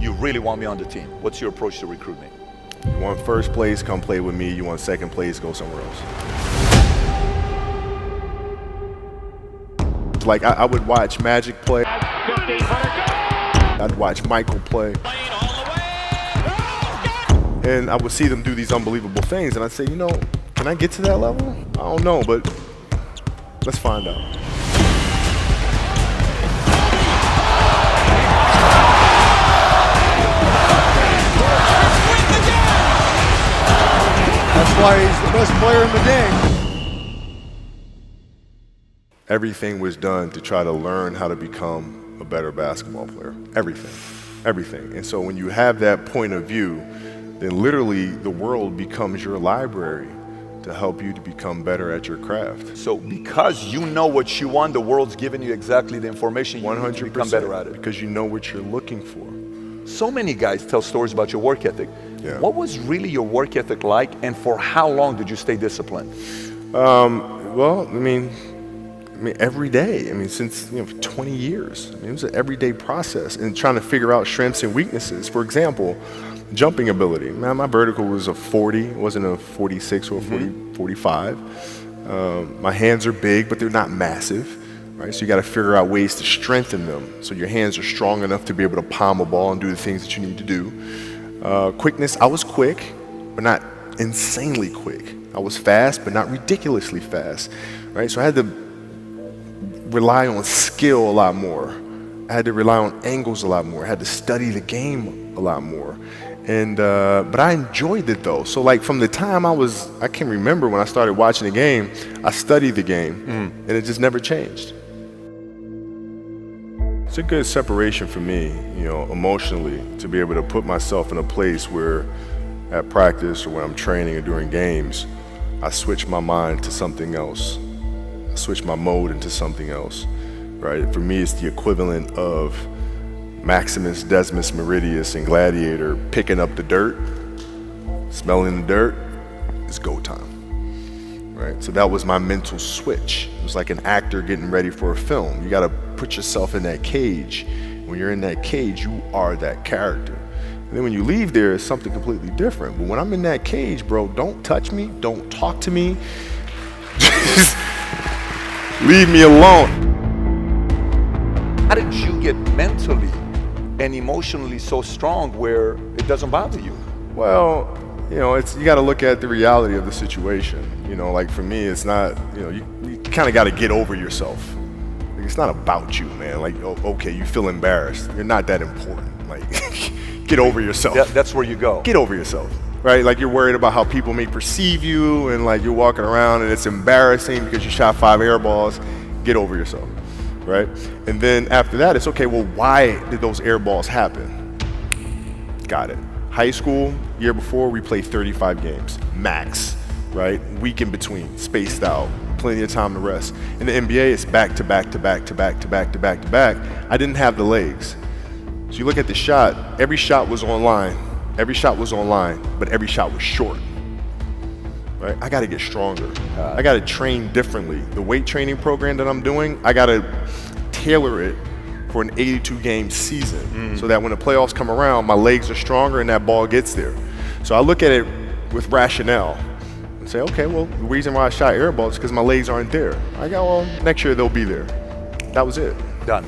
you really want me on the team. What's your approach to recruiting? You want first place, come play with me. You want second place, go somewhere else. Like I would watch Magic play. I'd watch Michael play. And I would see them do these unbelievable things, and I'd say, you know, can I get to that level? I don't know, but let's find out. That's why he's the best player in the game. Everything was done to try to learn how to become a better basketball player. Everything. And so when you have that point of view, then literally the world becomes your library to help you to become better at your craft. So because you know what you want, the world's giving you exactly the information you need to become better at it. Because you know what you're looking for. So many guys tell stories about your work ethic. Yeah. What was really your work ethic like, and for how long did you stay disciplined? Well, I mean, every day. I mean, since 20 years. I mean, it was an everyday process and trying to figure out strengths and weaknesses. For example, jumping ability. Man, my vertical was a 40, it wasn't a 46 or a 45. My hands are big, but they're not massive. Right? So you got to figure out ways to strengthen them so your hands are strong enough to be able to palm a ball and do the things that you need to do. Quickness, I was quick, but not insanely quick. I was fast, but not ridiculously fast. Right? So I had to rely on skill a lot more. I had to rely on angles a lot more. I had to study the game a lot more. And but I enjoyed it though. So like from the time I can remember when I started watching the game, I studied the game and it just never changed. It's a good separation for me, emotionally, to be able to put myself in a place where at practice or when I'm training or during games, I switch my mind to something else. I switch my mode into something else, right? For me, it's the equivalent of Maximus Decimus Meridius in Gladiator picking up the dirt, smelling the dirt. It's go time, right? So that was my mental switch. It was like an actor getting ready for a film. You got to put yourself in that cage. When you're in that cage, you are that character. And then when you leave there, it's something completely different. But when I'm in that cage, bro, don't touch me, don't talk to me. Just leave me alone. How did you get mentally and emotionally so strong where it doesn't bother you? Well, you got to look at the reality of the situation. Like for me, it's not, you kind of got to get over yourself. Like, it's not about you, man. Like, okay, you feel embarrassed. You're not that important. Like, get over yourself. That's where you go. Get over yourself, right? Like you're worried about how people may perceive you and like you're walking around and it's embarrassing because you shot 5 air balls. Get over yourself. Right? And then after that, it's okay, well, why did those air balls happen? Got it. High school, year before, we played 35 games, max, right? Week in between, spaced out, plenty of time to rest. In the NBA, it's back to back to back to back to back to back to back. I didn't have the legs. So you look at the shot, every shot was online. Every shot was online, but every shot was short. Right? I got to get stronger. I got to train differently. The weight training program that I'm doing, I got to tailor it for an 82-game season so that when the playoffs come around, my legs are stronger and that ball gets there. So I look at it with rationale and say, okay, well, the reason why I shot air balls is because my legs aren't there. I go, well, next year they'll be there. That was it. Done.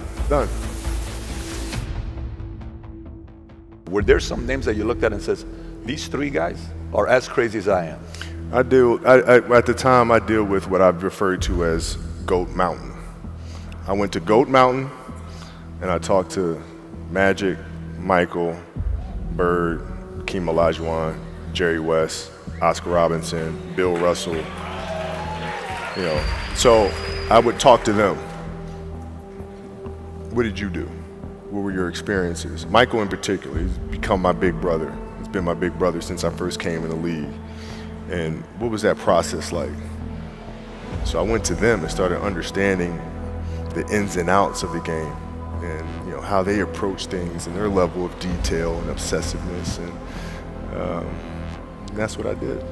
Were there some names that you looked at and says, these 3 guys are as crazy as I am? At the time, I deal with what I've referred to as Goat Mountain. I went to Goat Mountain and I talked to Magic, Michael, Bird, Hakeem Olajuwon, Jerry West, Oscar Robinson, Bill Russell. So I would talk to them. What did you do? What were your experiences? Michael in particular, he's become my big brother. He's been my big brother since I first came in the league. And what was that process like? So I went to them and started understanding the ins and outs of the game and how they approach things and their level of detail and obsessiveness, and that's what I did.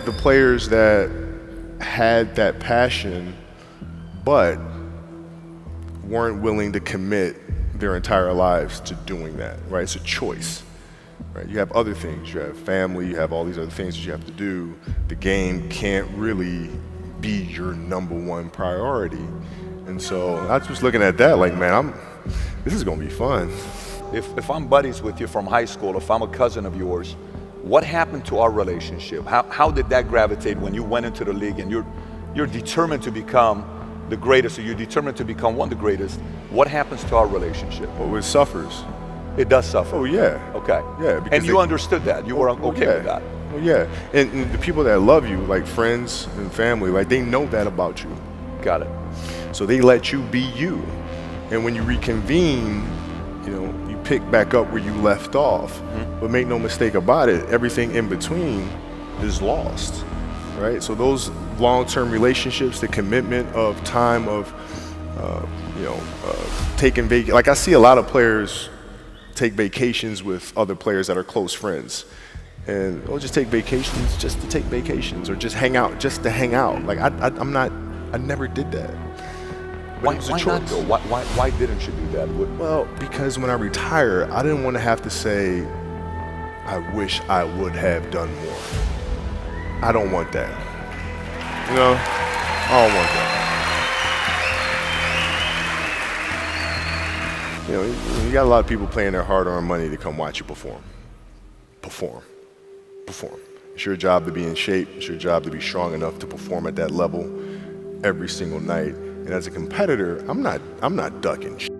The players that had that passion but weren't willing to commit their entire lives to doing that, right? It's a choice, right? You have other things. You have family. You have all these other things that you have to do. The game can't really be your number one priority. And so I was looking at that like, man, this is going to be fun. If I'm buddies with you from high school, if I'm a cousin of yours, what happened to our relationship? How did that gravitate when you went into the league and you're determined to become the greatest, or you're determined to become one of the greatest? What happens to our relationship? Well, it suffers. It does suffer. Oh, yeah. Okay. Yeah. Because And you understood that. You were okay yeah. with that. Well, yeah. And the people that love you, like friends and family, like they know that about you. Got it. So they let you be you. And when you reconvene, you pick back up where you left off. But make no mistake about it, everything in between is lost, right? So those long-term relationships, the commitment of time of, taking vacation. Like I see a lot of players take vacations with other players that are close friends. And they'll just take vacations just to take vacations, or just hang out just to hang out. Like I never did that. But Why it was a not choice. though? Why didn't you do that? Well, because when I retire, I didn't want to have to say, I wish I would have done more. I don't want that. I don't want that. You got a lot of people paying their hard-earned money to come watch you perform. Perform. It's your job to be in shape. It's your job to be strong enough to perform at that level every single night. And as a competitor, I'm not ducking shit.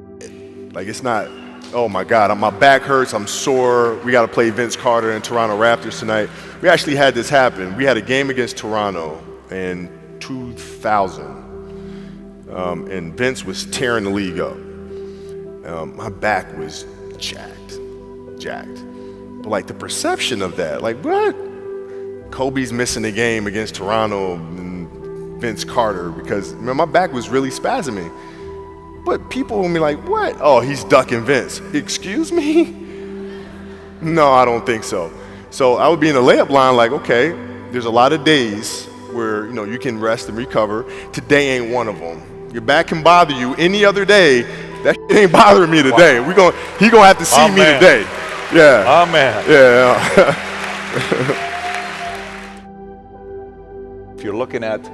Like, it's not, oh my God, my back hurts, I'm sore, we got to play Vince Carter and Toronto Raptors tonight. We actually had this happen. We had a game against Toronto in 2000, and Vince was tearing the league up. My back was jacked. But like the perception of that, like what? Kobe's missing the game against Toronto and Vince Carter because my back was really spasming. But people will be like, what? Oh, he's ducking Vince. Excuse me? No, I don't think so. So I would be in the layup line like, okay, there's a lot of days where you can rest and recover. Today ain't one of them. Your back can bother you any other day. That shit ain't bothering me today. Wow. He gonna have to see me today. Yeah. Oh man. Yeah. If you're looking at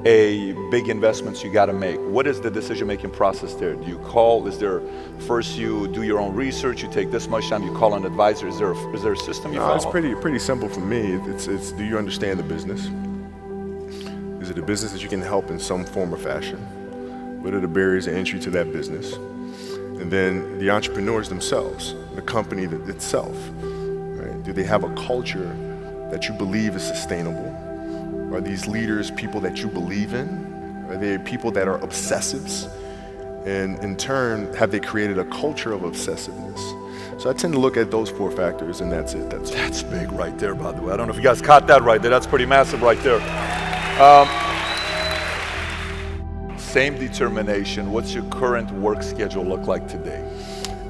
a big investments you got to make, what is the decision-making process there? Do you call? Is there first you do your own research? You take this much time. You call an advisor. Is there a system you follow? It's pretty simple for me. It's do you understand the business? Is it a business that you can help in some form or fashion? What are the barriers of entry to that business? And then the entrepreneurs themselves, the company itself, right? Do they have a culture that you believe is sustainable? Are these leaders people that you believe in? Are they people that are obsessives? And in turn, have they created a culture of obsessiveness? So I tend to look at those 4 factors, and that's it. That's big right there, by the way. I don't know if you guys caught that right there. That's pretty massive right there. Same determination. What's your current work schedule look like today?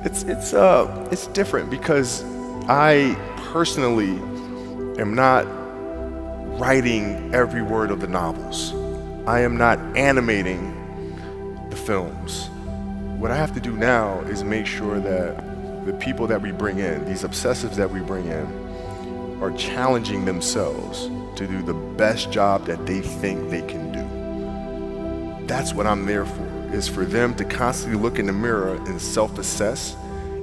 It's different because I personally am not writing every word of the novels. I am not animating the films. What I have to do now is make sure that the people that we bring in, these obsessives that we bring in, are challenging themselves to do the best job that they think they can do. That's what I'm there for, is for them to constantly look in the mirror and self-assess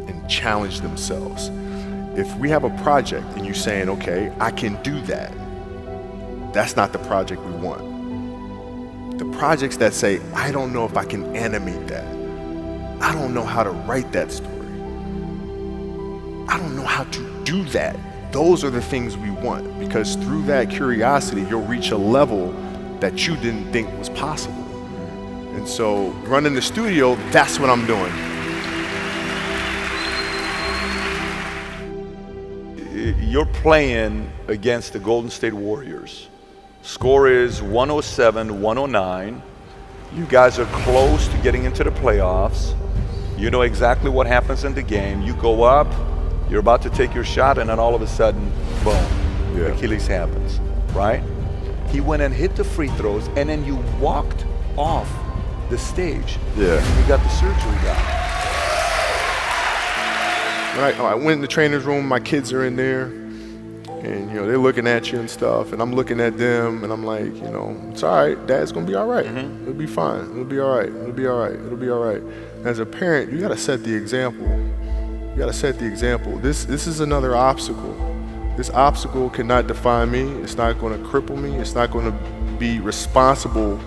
and challenge themselves. If we have a project and you're saying, okay, I can do that, that's not the project we want. The projects that say, I don't know if I can animate that. I don't know how to write that story. I don't know how to do that. Those are the things we want, because through that curiosity, you'll reach a level that you didn't think was possible. And so running the studio, that's what I'm doing. You're playing against the Golden State Warriors. Score is 107-109. You guys are close to getting into the playoffs. You know exactly what happens in the game. You go up, you're about to take your shot, and then all of a sudden, boom, Achilles happens, right? He went and hit the free throws, and then you walked off the stage. Yeah. And you got the surgery done. I went in the trainer's room, my kids are in there, and they're looking at you and stuff, and I'm looking at them, and I'm like, it's all right, Dad's gonna be all right. It'll be fine. It'll be all right. It'll be all right. It'll be all right. As a parent, you gotta set the example. You gotta set the example. This is another obstacle. This obstacle cannot define me. It's not gonna cripple me. It's not gonna be responsible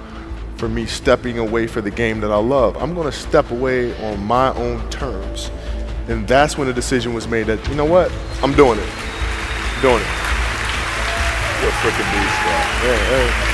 for me stepping away for the game that I love. I'm gonna step away on my own terms. And that's when the decision was made that, you know what, I'm doing it. I'm doing it. You're a freaking beast, bro. Yeah,